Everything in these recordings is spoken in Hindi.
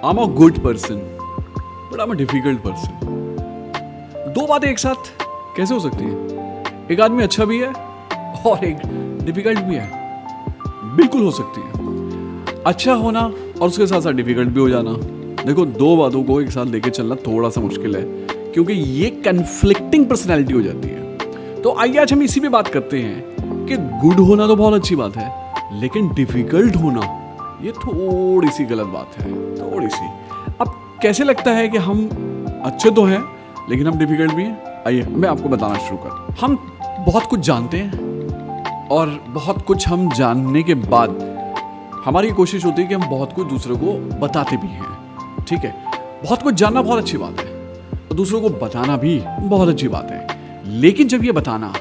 I am a good person but I am a difficult person. दो बातें एक साथ कैसे हो सकती है? एक आदमी अच्छा भी है और एक डिफिकल्ट भी है। बिल्कुल हो सकती है, अच्छा होना और उसके साथ साथ डिफिकल्ट भी हो जाना। देखो, दो बातों को एक साथ लेके चलना थोड़ा सा मुश्किल है क्योंकि ये कन्फ्लिक्टिंग पर्सनैलिटी हो जाती है। तो आइए आज हम इसी पे बात करते हैं कि गुड होना तो बहुत अच्छी बात है, लेकिन डिफिकल्ट होना ये थोड़ी सी गलत बात है, थोड़ी सी। अब कैसे लगता है कि हम अच्छे तो हैं लेकिन हम डिफिकल्ट भी हैं? आइए मैं आपको बताना शुरू कर। हम बहुत कुछ जानते हैं और बहुत कुछ हम जानने के बाद हमारी कोशिश होती है कि हम बहुत कुछ दूसरों को बताते भी हैं। ठीक है, बहुत कुछ जानना बहुत अच्छी बात है और दूसरों को बताना भी बहुत अच्छी बात है। लेकिन जब ये बताना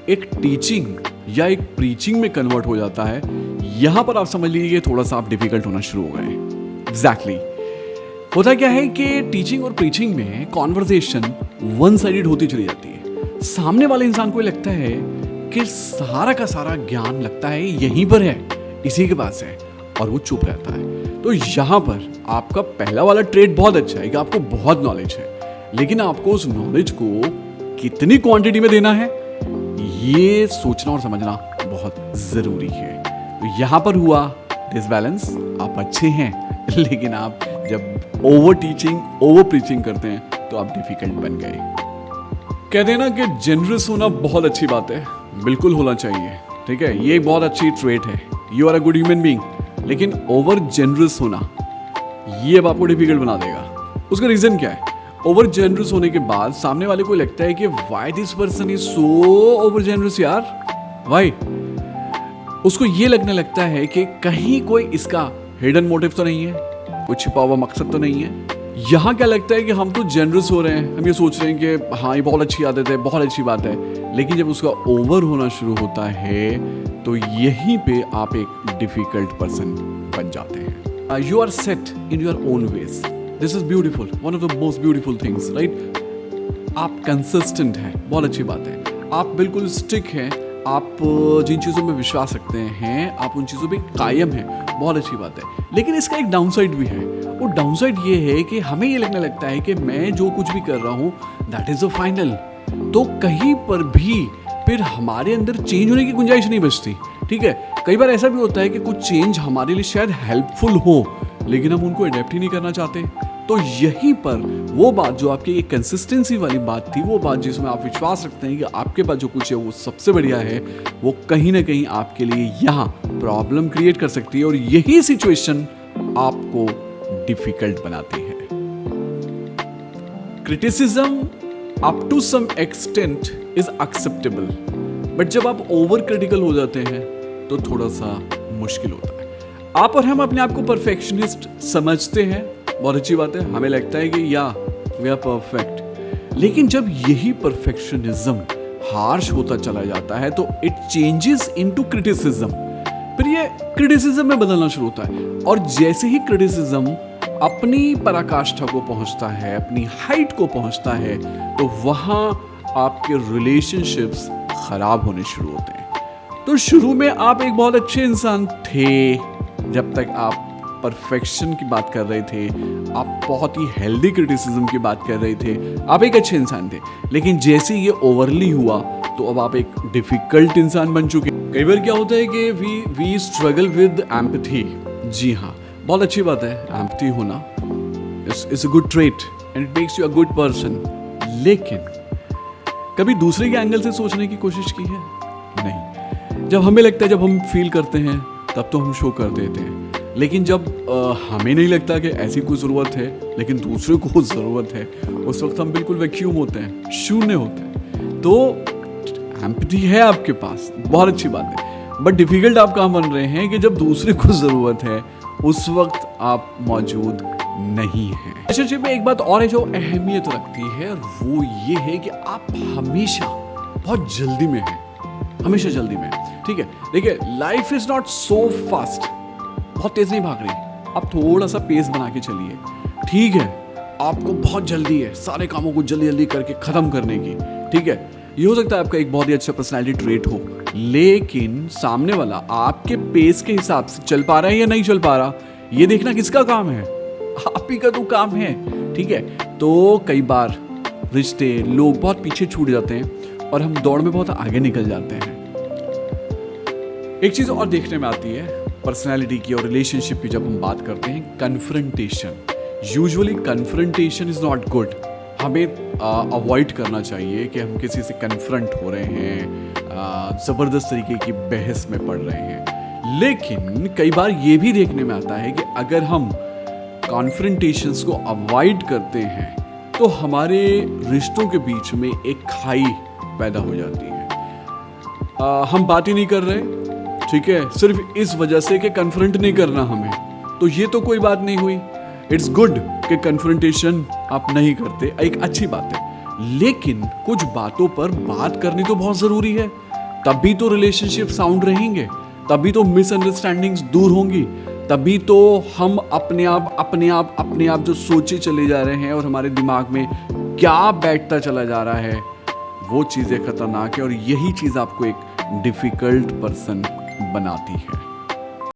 एक टीचिंग या एक प्रीचिंग में कन्वर्ट हो जाता है, यहां पर आप समझ लीजिए थोड़ा सा आप डिफिकल्ट होना शुरू हो गए। एग्जैक्टली होता क्या है कि टीचिंग और प्रीचिंग में कॉन्वर्सेशन वन साइडेड होती चली जाती है। सामने वाले इंसान को लगता है कि सारा का सारा ज्ञान लगता है यहीं पर है, इसी के पास है, और वो चुप रहता है। तो यहां पर आपका पहला वाला ट्रेड बहुत अच्छा है कि आपको बहुत नॉलेज है, लेकिन आपको उस नॉलेज को कितनी क्वांटिटी में देना है ये सोचना और समझना बहुत जरूरी है। तो यहां पर हुआ डिसबैलेंस। आप अच्छे हैं लेकिन आप जब ओवर टीचिंग ओवर प्रीचिंग करते हैं तो आप डिफिकल्ट बन गए। कहते हैं ना कि जेनरस होना बहुत अच्छी बात है, बिल्कुल होना चाहिए। ठीक है, ये बहुत अच्छी ट्रेट है, you are a good human being. लेकिन ओवर जेनरस होना ये अब आपको डिफिकल्ट बना देगा। उसका रीजन क्या है? ओवर जेनरस होने के बाद सामने वाले को लगता है कि why this person is so over generous यार, व्हाई? उसको ये लगने लगता है कि कहीं कोई इसका हिडन मोटिव तो नहीं है, कोई छिपा हुआ मकसद तो नहीं है। यहाँ क्या लगता है कि हम तो जेनरस हो रहे हैं, हम ये सोच रहे हैं कि हाँ ये बहुत अच्छी आदत है, बहुत अच्छी बात है। लेकिन जब उसका ओवर होना शुरू होता है तो यहीं पे आप एक डिफिकल्ट पर्सन बन जाते हैं। You are set in your own ways, this is beautiful, one of the most beautiful things, right? आप कंसिस्टेंट हैं, बहुत अच्छी बात है। आप बिल्कुल स्टिक हैं, आप जिन चीज़ों में विश्वास रखते हैं आप उन चीज़ों पे कायम हैं, बहुत अच्छी बात है। लेकिन इसका एक डाउनसाइड भी है। वो डाउनसाइड ये है कि हमें ये लगने लगता है कि मैं जो कुछ भी कर रहा हूँ दैट इज़ अ फाइनल। तो कहीं पर भी फिर हमारे अंदर चेंज होने की गुंजाइश नहीं बचती। ठीक है, कई बार ऐसा भी होता है कि कुछ चेंज हमारे लिए शायद हेल्पफुल हो लेकिन हम उनको अडेप्ट ही नहीं करना चाहते। तो यहीं पर वो बात जो आपकी एक कंसिस्टेंसी वाली बात थी, वो बात जिसमें आप विश्वास रखते हैं कि आपके पास जो कुछ है वो सबसे बढ़िया है, वो कहीं ना कहीं आपके लिए यहाँ प्रॉब्लम क्रिएट कर सकती है और यही सिचुएशन आपको डिफिकल्ट बनाती है। Criticism up to some extent is acceptable, but जब आप ओवर क्रिटिकल हो जाते हैं तो थोड़ा सा मुश्किल होता है। आप और हम अपने आप को परफेक्शनिस्ट समझते हैं, बहुत अच्छी बात है, हमें लगता है कि या वी आर परफेक्ट। लेकिन जब यही परफेक्शनिज्म हार्श होता चला जाता है तो इट चेंजेस इनटू क्रिटिसिज्म, फिर ये क्रिटिसिज्म में बदलना शुरू होता है। और जैसे ही क्रिटिसिज्म अपनी पराकाष्ठा को पहुंचता है, अपनी हाइट को पहुंचता है, तो वहां आपके रिलेशनशिप्स खराब होने शुरू होते हैं। तो शुरू में आप एक बहुत अच्छे इंसान थे, जब तक आप परफेक्शन की बात कर रहे थे, आप बहुत ही हेल्दी क्रिटिसिज्म की बात कर रहे थे, आप एक अच्छे इंसान थे। लेकिन जैसे ये ओवरली हुआ तो अब आप एक डिफिकल्ट इंसान बन चुके। कई बार क्या होता है कि वी स्ट्रगल विद एम्पैथी। जी हाँ, बहुत अच्छी बात है, एम्पैथी होना it's a good trait and it makes you a good person. लेकिन कभी दूसरे के एंगल से सोचने की कोशिश की है? नहीं। जब हमें लगता है, जब हम फील करते हैं तब तो हम शो कर देते हैं, लेकिन जब हमें नहीं लगता कि ऐसी कोई ज़रूरत है लेकिन दूसरे को ज़रूरत है, उस वक्त हम बिल्कुल वैक्यूम होते हैं, शून्य होते हैं। तो एम्पैथी है आपके पास, बहुत अच्छी बात है, बट डिफिकल्ट आप कहाँ बन रहे हैं कि जब दूसरे को ज़रूरत है उस वक्त आप मौजूद नहीं हैं। रिलेशनशिप में एक बात और है जो अहमियत रखती है, वो ये है कि आप हमेशा बहुत जल्दी में हैं, हमेशा जल्दी में। ठीक है, देखिए life is not so fast, बहुत तेज नहीं भाग रही, आप थोड़ा सा पेस बना के चलिए। ठीक है, आपको बहुत जल्दी है सारे कामों को जल्दी जल्दी करके खत्म करने की। ठीक है, ये हो सकता है आपका एक बहुत ही अच्छा पर्सनैलिटी ट्रेट हो, लेकिन सामने वाला आपके पेस के हिसाब से चल पा रहा है या नहीं चल पा रहा, ये देखना किसका काम है? आप ही का तो काम है, ठीक है। तो कई बार रिश्ते, लोग बहुत पीछे छूट जाते हैं और हम दौड़ में बहुत आगे निकल जाते हैं। एक चीज और देखने में आती है पर्सनैलिटी की और रिलेशनशिप की, जब हम बात करते हैं confrontation. Usually confrontation is not good. हमें अवॉइड करना चाहिए कि हम किसी से कन्फ्रंट हो रहे हैं, ज़बरदस्त तरीके की बहस में पड़ रहे हैं। लेकिन कई बार ये भी देखने में आता है कि अगर हम कॉन्फ्रंटेशंस को अवॉइड करते हैं तो हमारे रिश्तों के बीच में एक खाई पैदा हो जाती है। हम बात ही नहीं कर रहे, ठीक है, सिर्फ इस वजह से कि कन्फ्रंट नहीं करना हमें, तो ये तो कोई बात नहीं हुई। इट्स गुड कि कन्फ्रंटेशन आप नहीं करते, एक अच्छी बात है। लेकिन कुछ बातों पर बात करनी तो बहुत ज़रूरी है, तभी तो रिलेशनशिप साउंड रहेंगे, तभी तो मिसअंडरस्टैंडिंग्स दूर होंगी, तभी तो हम अपने आप जो सोचे चले जा रहे हैं और हमारे दिमाग में क्या बैठता चला जा रहा है, वो चीज़ें खतरनाक है। और यही चीज़ आपको एक डिफ़िकल्ट पर्सन बनाती है।